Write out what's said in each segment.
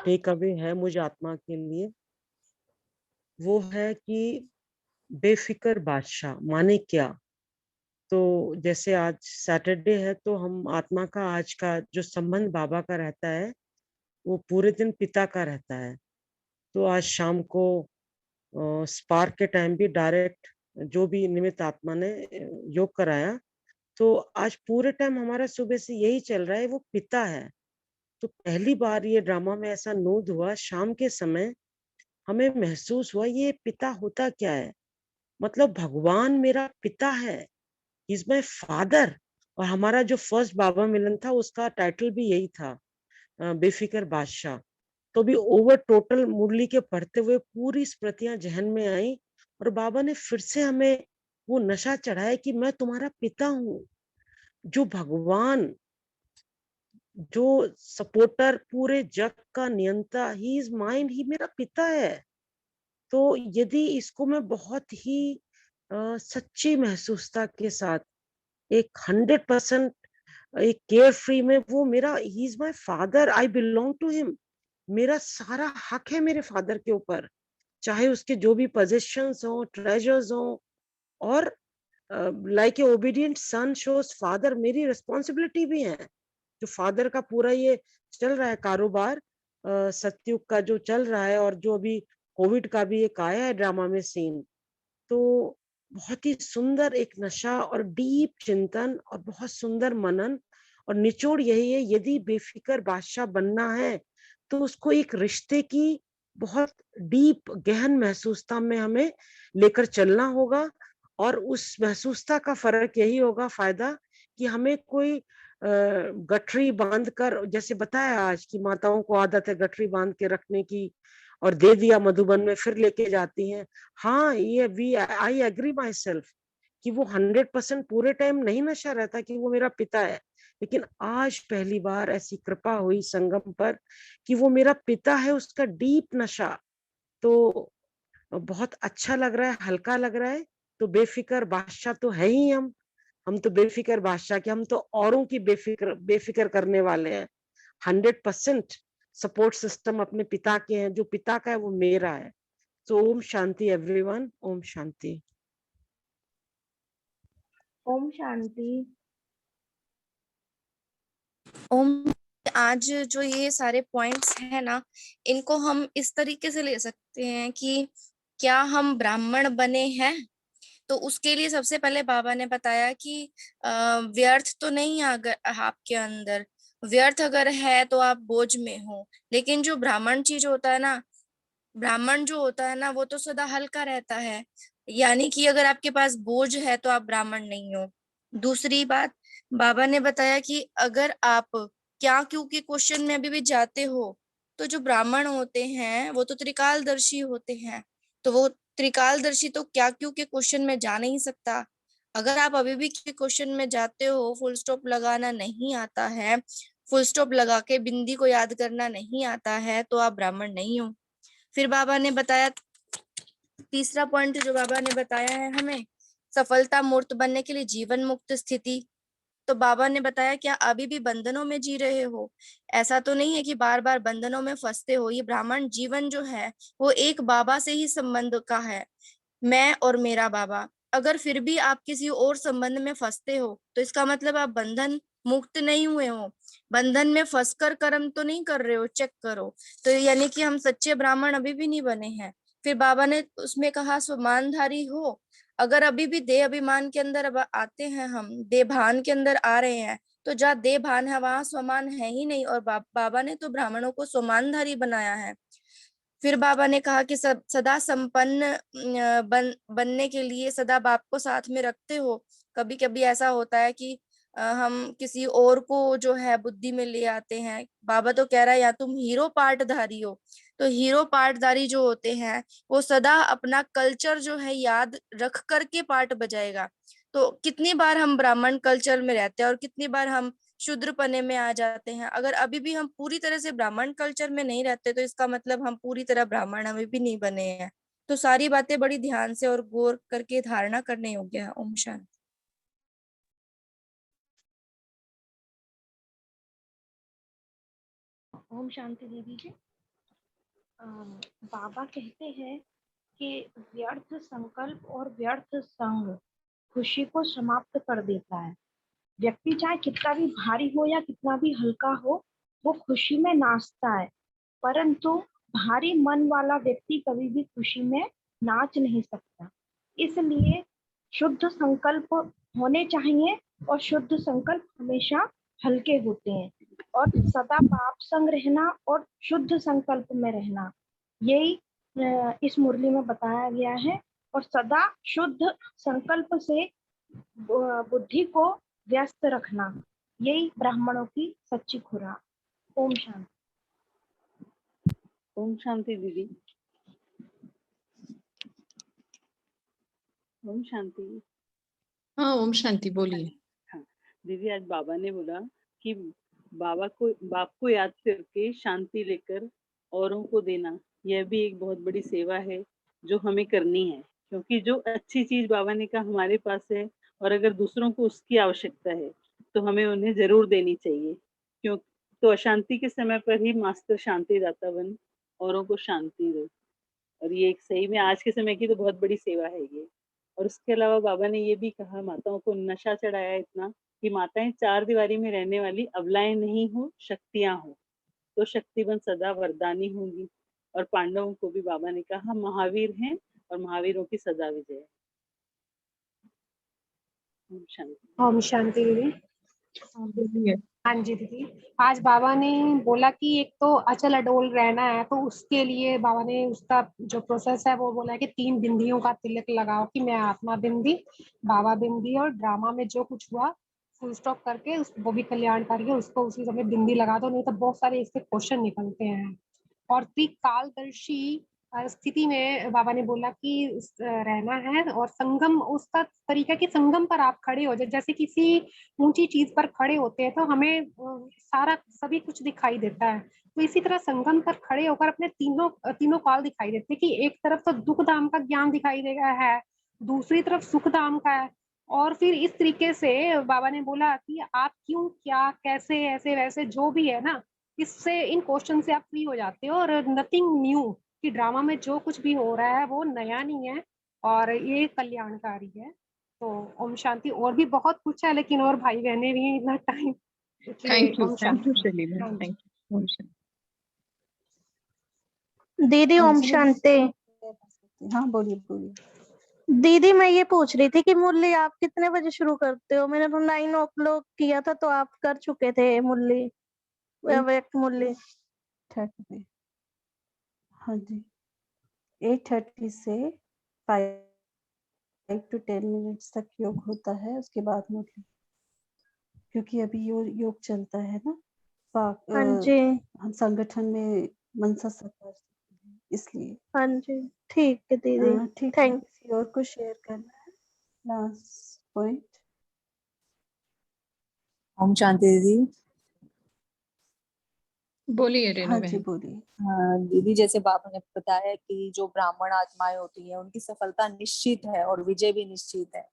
Take away है मुझे आत्मा के लिए, वो है कि बेफिक्र बादशाह माने क्या। तो जैसे आज सैटरडे है तो हम आत्मा का आज का जो संबंध बाबा का रहता है वो पूरे दिन पिता का रहता है। तो आज शाम को स्पार्क के टाइम भी डायरेक्ट जो भी निमित्त आत्मा ने योग कराया, तो आज पूरे टाइम हमारा सुबह से यही चल रहा है, वो पिता है। तो पहली बार ये ड्रामा में ऐसा नोट हुआ शाम के समय, हमें महसूस हुआ ये पिता होता क्या है। मतलब भगवान मेरा पिता है, इज माय फादर। और हमारा जो फर्स्ट बाबा मिलन था उसका टाइटल भी यही था, बेफिक्र बादशाह। तो भी ओवर टोटल मुरली के पढ़ते हुए पूरी स्मृतियां जहन में आई, और बाबा ने फिर से हमें वो नशा चढ़ाया कि मैं तुम्हारा पिता हूँ। जो भगवान, जो सपोर्टर, पूरे जग का नियंता, ही इज माइंड, ही मेरा पिता है। तो यदि इसको मैं बहुत ही सच्ची महसूसता के साथ, एक 100% एक केयर फ्री में, वो मेरा, he is my father, I belong to him. मेरा सारा हक है मेरे फादर के ऊपर, चाहे उसके जो भी पोजेशंस हो, ट्रेजर्स हो। और like a obedient son shows father, मेरी रिस्पॉन्सिबिलिटी भी है। जो फादर का पूरा ये चल रहा है कारोबार, सतयुग का जो चल रहा है, और जो अभी कोविड का भी एक आया है ड्रामा में सीन, तो बहुत ही सुंदर एक नशा और डीप चिंतन और बहुत सुंदर मनन। और निचोड़ यही है, यदि बेफिक्र बादशाह बनना है तो उसको एक रिश्ते की बहुत डीप गहन महसूसता में हमें लेकर चलना होगा। और उस महसूसता का फर्क यही होगा फायदा, कि हमें कोई गठरी बांध कर, जैसे बताया आज की माताओं को आदत है गठरी बांध के रखने की, और दे दिया मधुबन में फिर लेके जाती हैं। हाँ, ये we I agree myself कि वो 100% पूरे टाइम नहीं नशा रहता कि वो मेरा पिता है। लेकिन आज पहली बार ऐसी कृपा हुई संगम पर कि वो मेरा पिता है, उसका डीप नशा। तो बहुत अच्छा लग रहा है, हल्का लग रहा है। तो बेफिक्र बादशाह तो है ही हम तो बेफिक्र बादशाह के, हम तो औरों की बेफिक्र बेफिक्र करने वाले हैं। 100% सपोर्ट सिस्टम अपने पिता के हैं, जो पिता का है वो मेरा है। So Om Shanti everyone, Om Shanti. Om Shanti. ओम। आज जो ये सारे पॉइंट्स हैं ना, इनको हम इस तरीके से ले सकते हैं कि क्या हम ब्राह्मण बने हैं। तो उसके लिए सबसे पहले बाबा ने बताया कि व्यर्थ तो नहीं है अगर आपके अंदर, व्यर्थ अगर है तो आप बोझ में हो। लेकिन जो ब्राह्मण चीज होता है ना, ब्राह्मण जो होता है ना, वो तो सदा हल्का रहता है। यानी कि अगर आपके पास बोझ है तो आप ब्राह्मण नहीं हो। दूसरी बात, बाबा ने बताया कि अगर आप क्या क्यों के क्वेश्चन में अभी भी जाते हो, तो जो ब्राह्मण होते हैं वो तो त्रिकालदर्शी होते हैं। तो वो त्रिकालदर्शी तो क्या क्यों के क्वेश्चन में जा नहीं सकता। अगर आप अभी भी क्वेश्चन में जाते हो, फुल स्टॉप लगाना नहीं आता है, फुल स्टॉप लगा के बिंदी को याद करना नहीं आता है, तो आप ब्राह्मण नहीं हो। फिर बाबा ने बताया, तीसरा पॉइंट जो बाबा ने बताया है हमें, सफलता मूर्त बनने के लिए जीवन मुक्त स्थिति। तो बाबा ने बताया क्या अभी भी बंधनों में जी रहे हो? ऐसा तो नहीं है कि बार बार बंधनों में फंसते हो। ये ब्राह्मण जीवन जो है वो एक बाबा से ही संबंध का है, मैं और मेरा बाबा। अगर फिर भी आप किसी और संबंध में फंसते हो तो इसका मतलब आप बंधन मुक्त नहीं हुए हो, बंधन में फंसकर कर्म तो नहीं कर रहे हो, चेक करो। तो यानी कि हम सच्चे ब्राह्मण अभी भी नहीं बने हैं। फिर बाबा ने उसमें कहा स्वमानधारी हो। अगर अभी भी देह अभिमान के अंदर अब आते हैं, हम देह भान के अंदर आ रहे हैं, तो जहाँ देह भान है वहां स्वमान है ही नहीं। और बाबा ने तो ब्राह्मणों को स्वमानधारी बनाया है। फिर बाबा ने कहा कि सदा संपन्न बनने के लिए सदा बाप को साथ में रखते हो। कभी कभी ऐसा होता है कि हम किसी और को जो है बुद्धि में ले आते हैं। बाबा तो कह रहा है या तुम हीरो पार्टधारी हो। तो हीरो पार्टधारी जो होते हैं वो सदा अपना कल्चर जो है याद रख करके पार्ट बजाएगा। तो कितनी बार हम ब्राह्मण कल्चर में रहते हैं और कितनी बार हम शूद्रपने में आ जाते हैं। अगर अभी भी हम पूरी तरह से ब्राह्मण कल्चर में नहीं रहते तो इसका मतलब हम पूरी तरह ब्राह्मण अभी भी नहीं बने हैं। तो सारी बातें बड़ी ध्यान से और गौर करके धारणा करने योग्य है। ओम शांति। ओम शांति दीदी जी। बाबा कहते हैं कि व्यर्थ संकल्प और व्यर्थ संग खुशी को समाप्त कर देता है। व्यक्ति चाहे कितना भी भारी हो या कितना भी हल्का हो, वो खुशी में नाचता है, परंतु भारी मन वाला व्यक्ति कभी भी खुशी में नाच नहीं सकता। इसलिए शुद्ध संकल्प होने चाहिए और शुद्ध संकल्प हमेशा हल्के होते हैं और सदा पाप संग रहना और शुद्ध संकल्प में रहना, यही इस मुरली में बताया गया है। और सदा शुद्ध संकल्प से बुद्धि को व्यस्त रखना, यही ब्राह्मणों की सच्ची खुराक। ओम शांति। ओम शांति दीदी। ओम शांति। हाँ ओम शांति बोलिए। हाँ दीदी, आज बाबा ने बोला कि बाप को याद करके शांति लेकर औरों को देना, यह भी एक बहुत बड़ी सेवा है जो हमें करनी है। क्योंकि जो अच्छी चीज बाबा ने कहा हमारे पास है और अगर दूसरों को उसकी आवश्यकता है तो हमें उन्हें जरूर देनी चाहिए। क्यों तो अशांति के समय पर ही मास्टर शांति दाता बन औरों को शांति दो। और ये एक सही में आज के समय की तो बहुत बड़ी सेवा है ये। और उसके अलावा बाबा ने ये भी कहा, माताओं को नशा चढ़ाया इतना कि माताएं 4 दीवारी में रहने वाली अबलाएं नहीं हो, शक्तियां हो, तो शक्तिबन सदा वरदानी होंगी। और पांडवों को भी बाबा ने कहा महावीर हैं और महावीरों की सदा विजय। ओम शांति। ओम शांति दीदी। बोलिए। हाँ जी दीदी, आज बाबा ने बोला कि एक तो अचल अडोल रहना है, तो उसके लिए बाबा ने उसका जो प्रोसेस है वो बोला है कि 3 बिंदियों का तिलक लगाओ कि मैं आत्मा बिंदी, बाबा बिंदी और ड्रामा में जो कुछ हुआ फुल स्टॉप करके वो भी कल्याणकारी है, उसको उसी समय बिंदी लगा दो, नहीं तो बहुत सारे इसके क्वेश्चन निकलते हैं। और त्रिकालदर्शी स्थिति में बाबा ने बोला कि रहना है और संगम उसका तरीका कि संगम पर आप खड़े हो जाए, जैसे किसी ऊंची चीज पर खड़े होते हैं तो हमें सारा सभी कुछ दिखाई देता है, तो इसी तरह संगम पर खड़े होकर अपने तीनों काल दिखाई देते हैं कि एक तरफ तो दुख धाम का ज्ञान दिखाई देगा है, दूसरी तरफ सुख धाम का है। और फिर इस तरीके से बाबा ने बोला कि आप क्यों क्या कैसे ऐसे वैसे जो भी है ना, इससे इन क्वेश्चन से आप फ्री हो जाते हो और नथिंग न्यू, कि ड्रामा में जो कुछ भी हो रहा है वो नया नहीं है और ये कल्याणकारी है। तो ओम शांति। और भी बहुत कुछ है लेकिन और भाई बहने भी हैं, इतना टाइम। थैंक यू शैली मैम, हाँ जी। Thank you. ओम शांति। दीदी ओम शांति। हाँ बोलिए बोलिए। दीदी मैं ये पूछ रही थी कि मुरली आप कितने बजे शुरू करते हो? मैंने तो 9 o'clock किया था तो आप कर चुके थे मुरली, व्यक्त मुरली। 8:30 हाँ जी, 8:30 से 5 to 10 minutes तक योग होता है, उसके बाद मुरली, क्योंकि अभी योग चलता है ना हाँ जी हम संगठन में मनसा सरकार इसलिए। हाँ जी ठीक है दीदी। ठीक है, थैंक किसी और को शेयर करना है लास्ट पॉइंट? ओम शांति दीदी। बोलिए रेणु हाँ जी बहन। बोलिए। दीदी जैसे बाबा ने बताया कि जो ब्राह्मण आत्माएं होती हैं उनकी सफलता निश्चित है और विजय भी निश्चित है,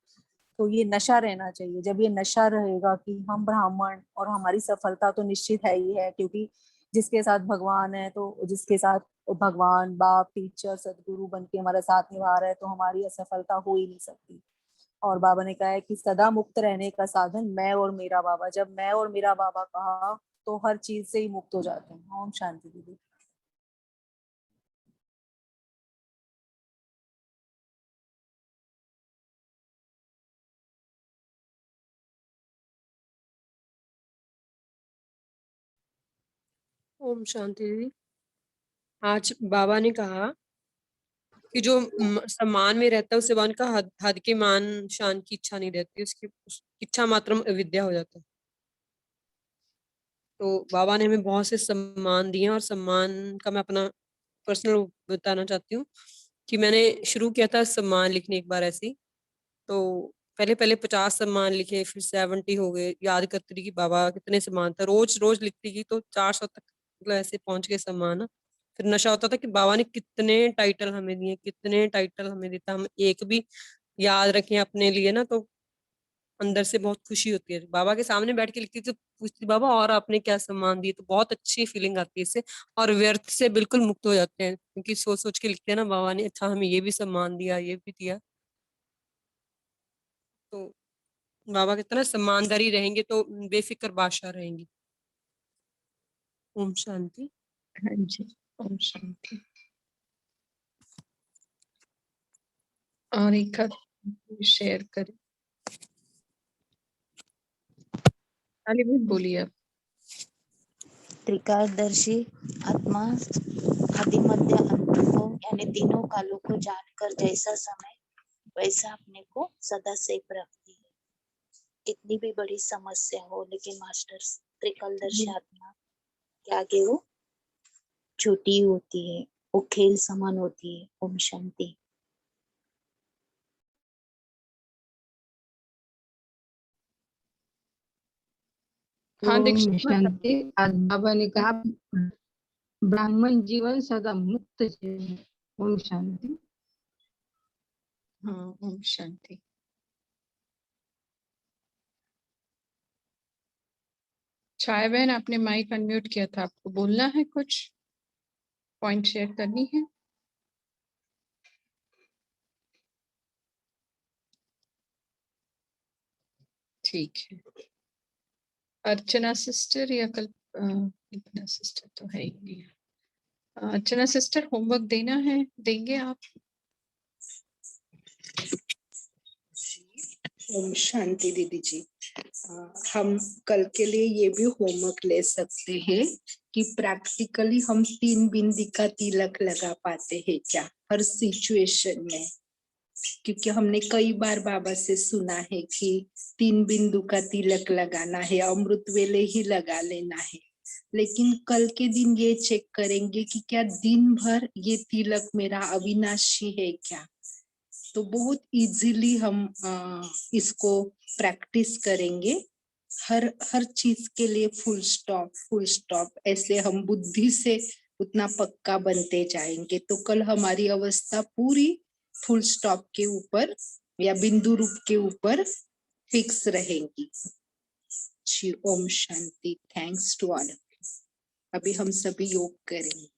तो ये नशा रहना चाहिए। जब ये नशा रहेगा कि हम ब्राह्मण और हमारी सफलता तो निश्चित है ही है, क्योंकि जिसके साथ भगवान है तो जिसके साथ भगवान बाप टीचर सदगुरु बन के हमारा साथ निभा रहा है, तो हमारी असफलता हो ही नहीं सकती। और बाबा ने कहा है कि सदा मुक्त रहने का साधन मैं और मेरा बाबा। जब मैं और मेरा बाबा कहा तो हर चीज से ही मुक्त हो जाते हैं। ओम शांति दीदी। ओम शांति दीदी। आज बाबा ने कहा कि जो सम्मान में रहता है उससे वन का हद के मान शान की इच्छा नहीं रहती, उसकी इच्छा मात्र अविद्या हो जाता है। तो बाबा ने हमें बहुत से सम्मान दिए और सम्मान का मैं अपना पर्सनल बताना चाहती हूँ कि मैंने शुरू किया था सम्मान लिखने एक बार ऐसे ही। तो पहले 50 सम्मान लिखे, फिर 70 हो गए। याद करती रही कि बाबा कितने सम्मान था, रोज रोज लिखती गई तो 400 तक मतलब ऐसे पहुंच गए सम्मान। फिर नशा होता था कि बाबा ने कितने टाइटल हमें दिए, कितने टाइटल हमें देता, हम एक भी याद रखें अपने लिए ना तो अंदर से बहुत खुशी होती है। बाबा के सामने बैठ के लिखती तो पूछती बाबा और आपने क्या सम्मान दिए, तो बहुत अच्छी फीलिंग आती है इससे, और व्यर्थ से बिल्कुल मुक्त हो जाते हैं, क्योंकि सोच सोच के लिखते हैं ना बाबा ने अच्छा हमें ये भी सम्मान दिया, ये भी दिया। तो बाबा की तरह सम्मानदारी रहेंगे तो बेफिक्र बादशाह रहेंगे। ओम शांति। हाँ जी, ओम शांति। और एक शेयर करें। अली बोलिए आप। त्रिकालदर्शी आत्मा आदि मध्य अंत को यानी तीनों कालों को जानकर जैसा समय वैसा अपने को सदा सेफ रखती है। कितनी भी बड़ी समस्या हो लेकिन मास्टर त्रिकालदर्शी आत्मा के आगे वो छोटी होती है, वो खेल समान होती है। ओम शांति। हाँ ओम दीक्षित माता। शांति। आज बाबा ने कहा ब्राह्मण जीवन सदा मुक्त जीवन है। ओम शांति। हाँ, ओम शांति। छाया बहन आपने माइक अनम्यूट किया था, आपको बोलना है, कुछ पॉइंट शेयर करनी है? ठीक है। अर्चना सिस्टर या कल्पना सिस्टर तो है ही नहीं। अर्चना सिस्टर होमवर्क देना है, देंगे आप? ओम शांति दीदी जी। हम कल के लिए ये भी होमवर्क ले सकते हैं कि प्रैक्टिकली हम 3 बिंदी का तिलक लगा पाते हैं क्या हर सिचुएशन में, क्योंकि हमने कई बार बाबा से सुना है कि 3 बिंदु का तिलक लगाना है, अमृत वेले ही लगा लेना है, लेकिन कल के दिन ये चेक करेंगे कि क्या दिन भर ये तिलक मेरा अविनाशी है क्या। तो बहुत इजीली हम इसको प्रैक्टिस करेंगे। हर चीज के लिए फुल स्टॉप ऐसे हम बुद्धि से उतना पक्का बनते जाएंगे तो कल हमारी अवस्था पूरी फुल स्टॉप के ऊपर या बिंदु रूप के ऊपर फिक्स रहेंगी। जी ओम शांति। Thanks to all. अभी हम सभी योग करेंगे।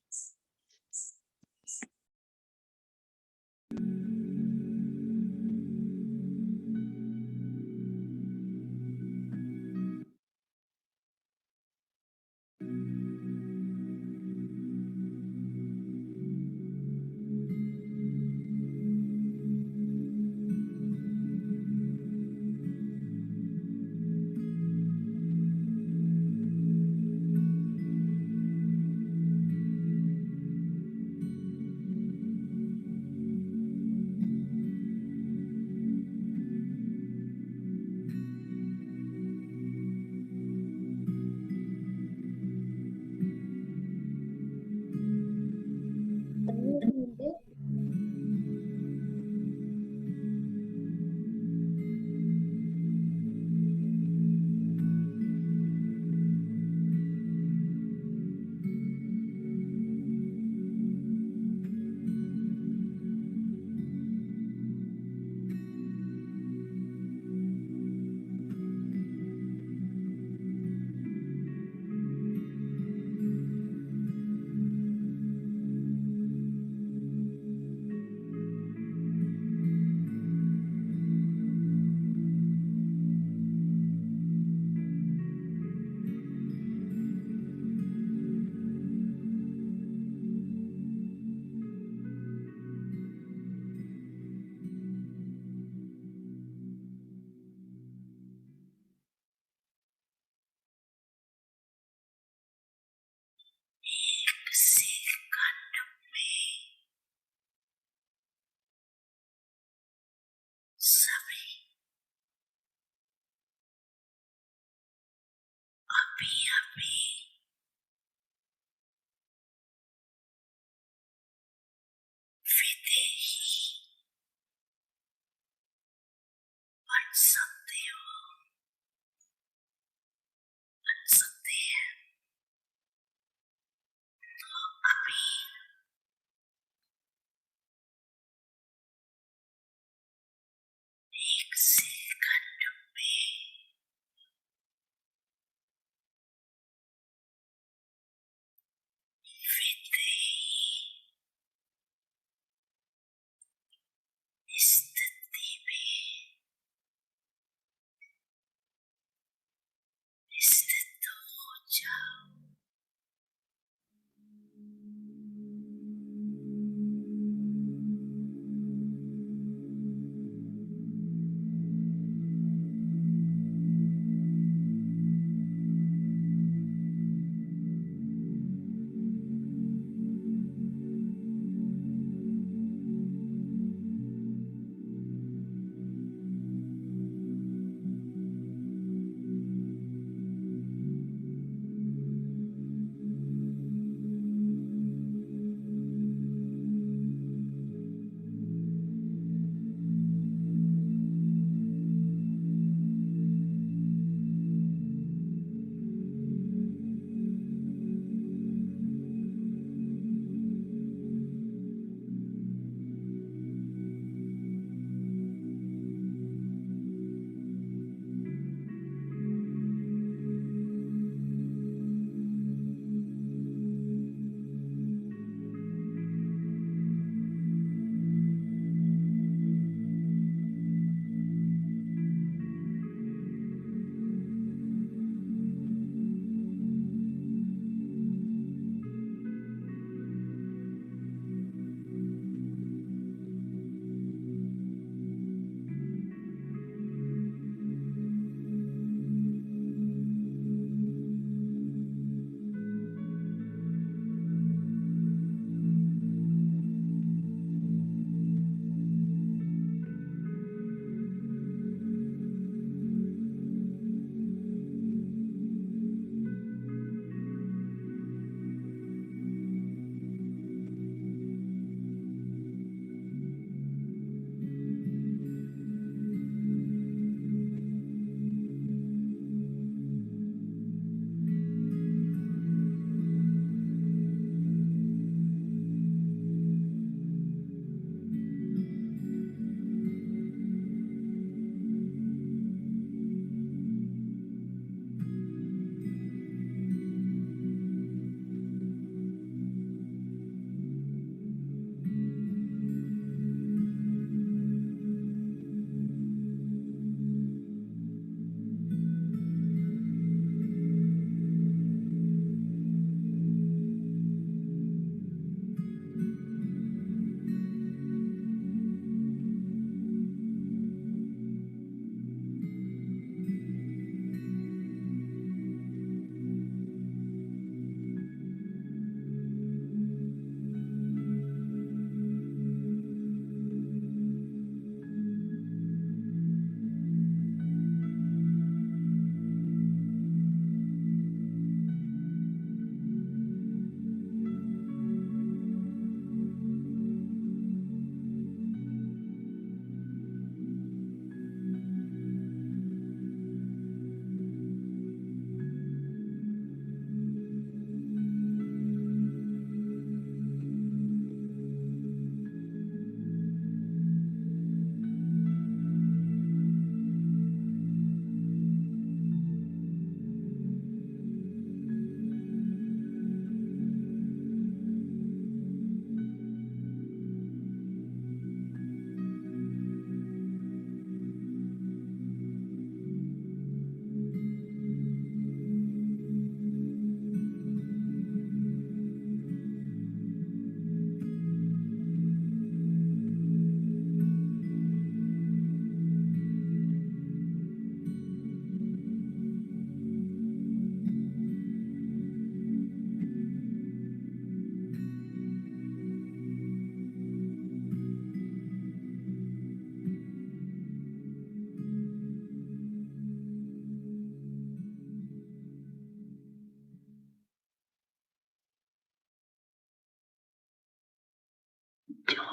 जो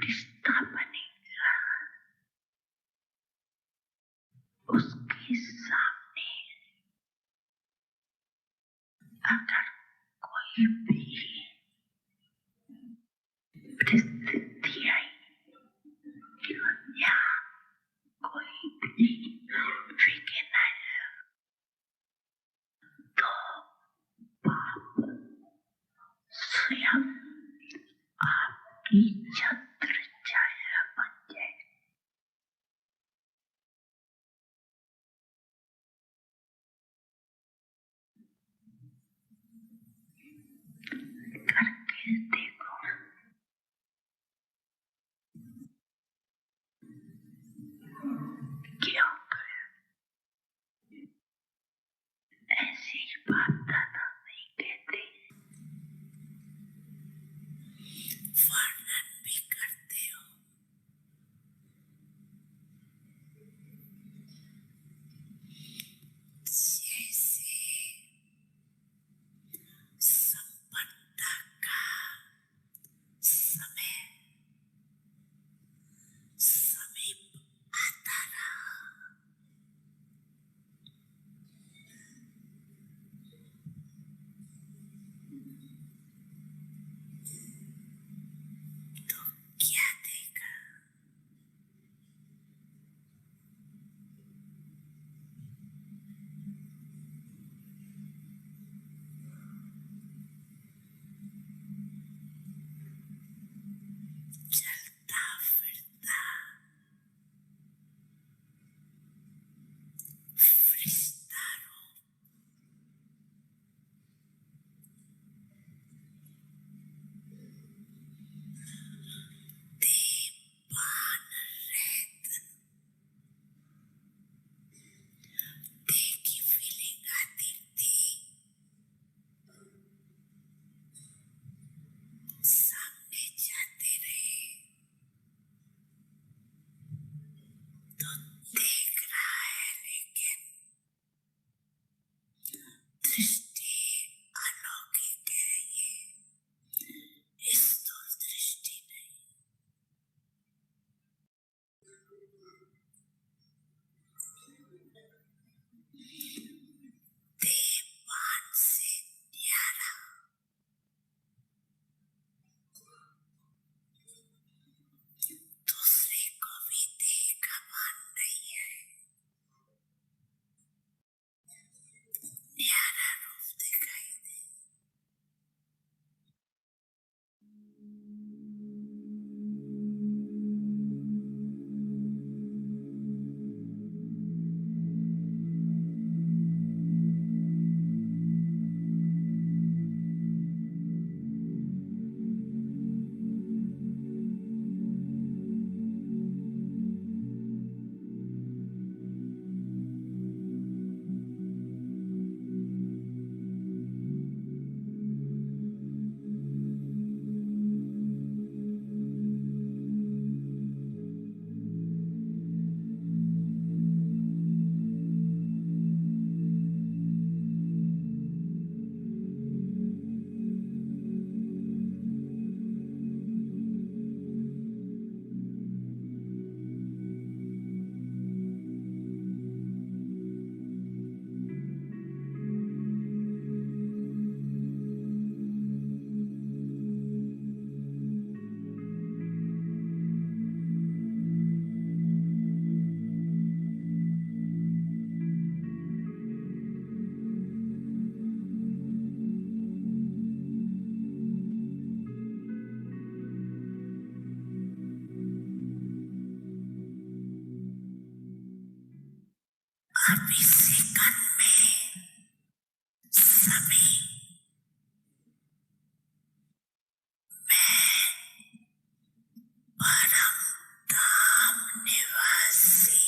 रिश्ता बनेगा उसके सामने अगर कोई भी परिस्थिति आई या कोई भी विघ्न आया तो पाप स्वयं आपकी छत्र छाया बन जाए। करके देखो, क्यों करे? ऐसी बात दादा नहीं कहते, वर्णन भी करते हो। जैसे संपन्नता का समय समीप आता रहा, तो क्या देगा? चलता फिरता फरिश्ता रूप दीवान रहत देखी फीलिंग आती थी, सामने जाते रहे तो देख रहा है, लेकिन दृष्टि अलौकिक है ये, स्थूल दृष्टि नहीं। देवपान से न्यारा दूसरे को भी देखा मान नहीं है, न्यारा रूप दिखाई दे। अभी सेकंड में सभी मैं परम धाम निवासी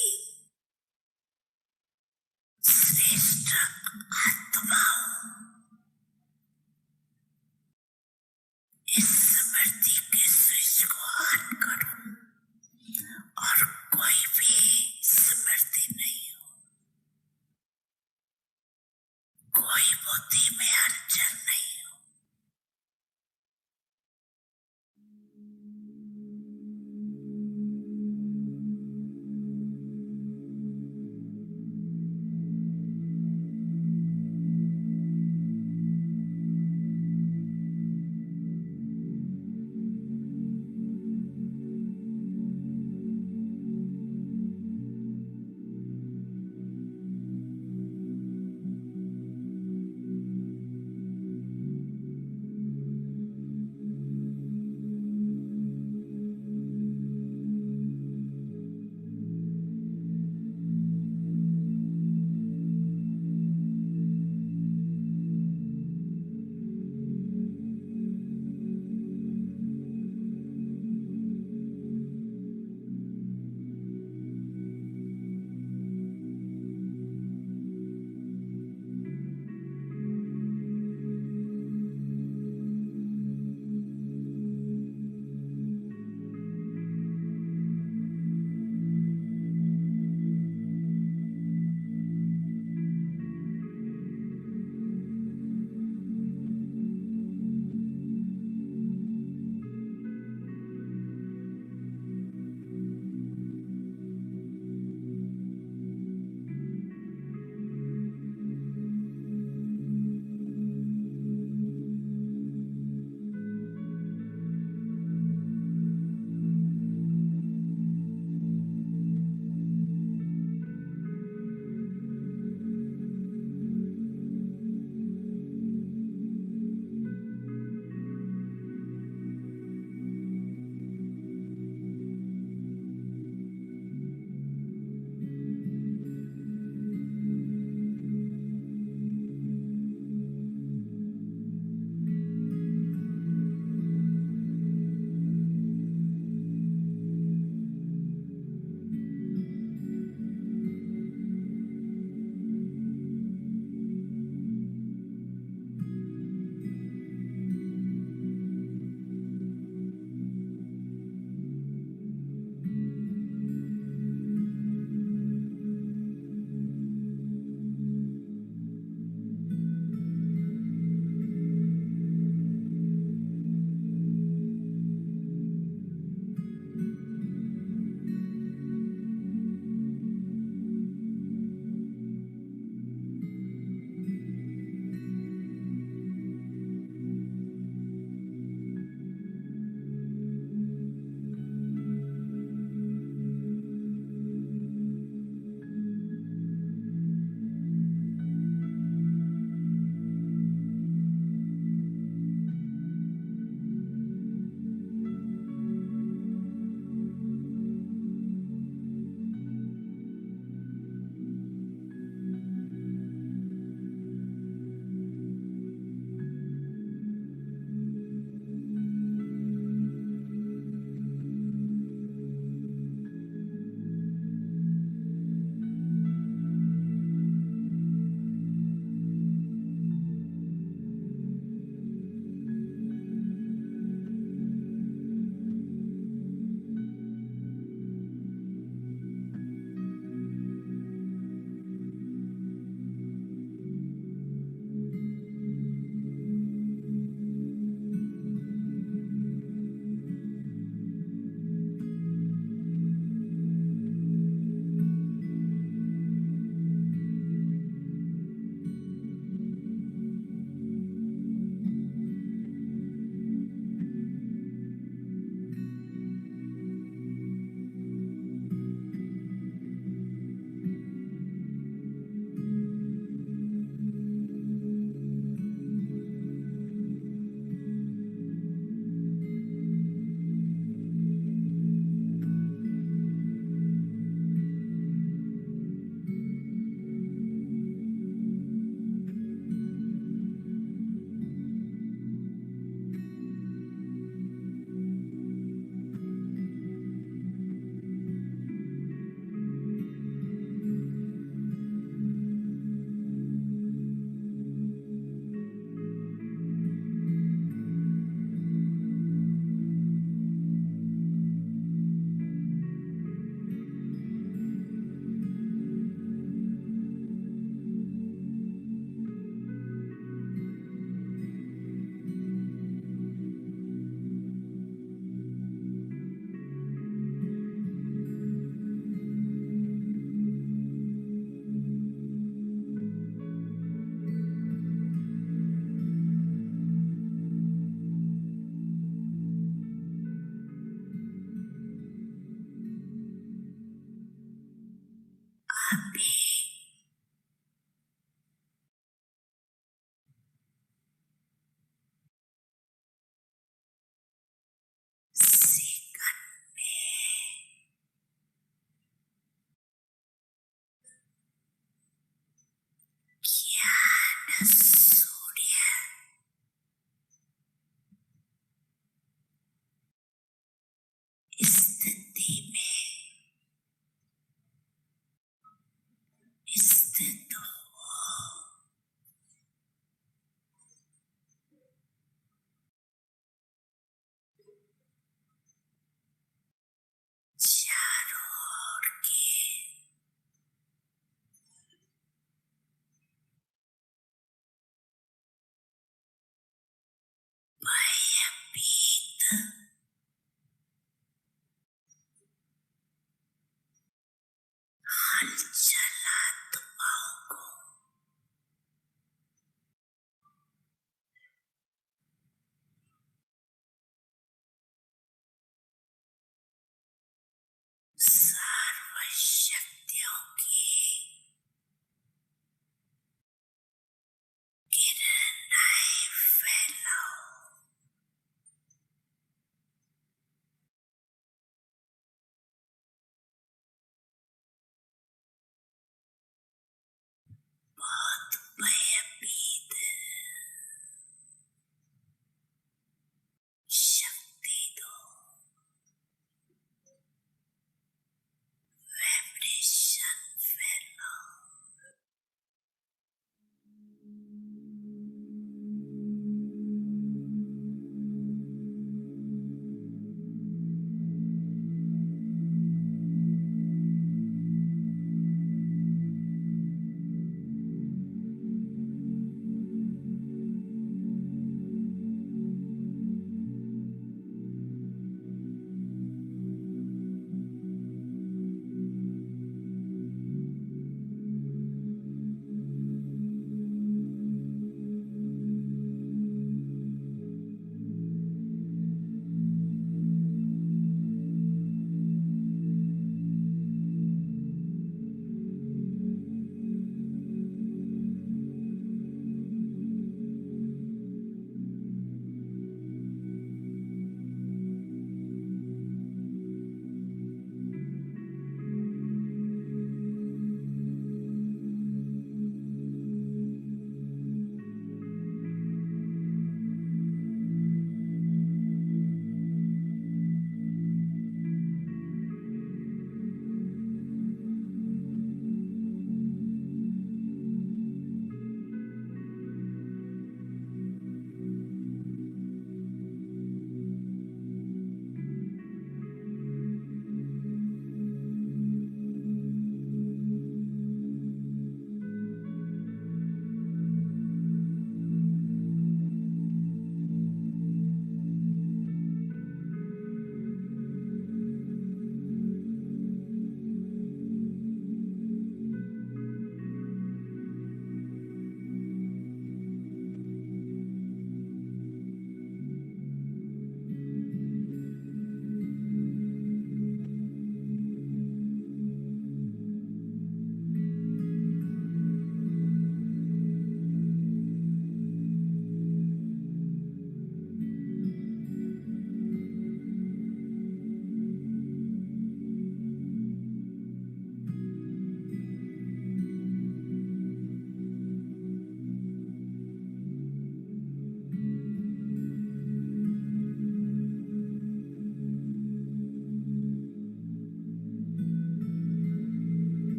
श्रेष्ठ आत्मा हूँ। इस स्मृति के स्विच को ऑन करूं और कोई भी स्मृति नहीं हो, कोई बुद्धि में अड़चन नहीं हो।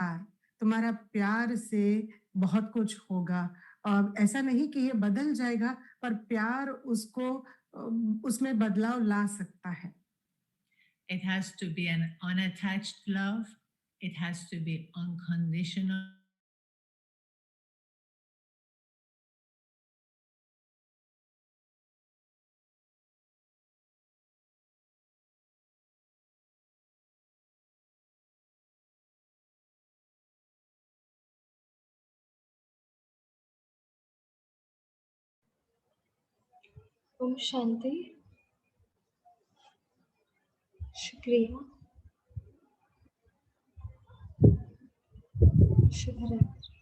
प्यार, तुम्हारा प्यार से बहुत कुछ होगा। ऐसा नहीं कि ये बदल जाएगा, पर प्यार उसको उसमें बदलाव ला सकता है। It has to be an unattached love. It has to be unconditional. Om Shanti. शुक्रिया। शुभ रात्रि।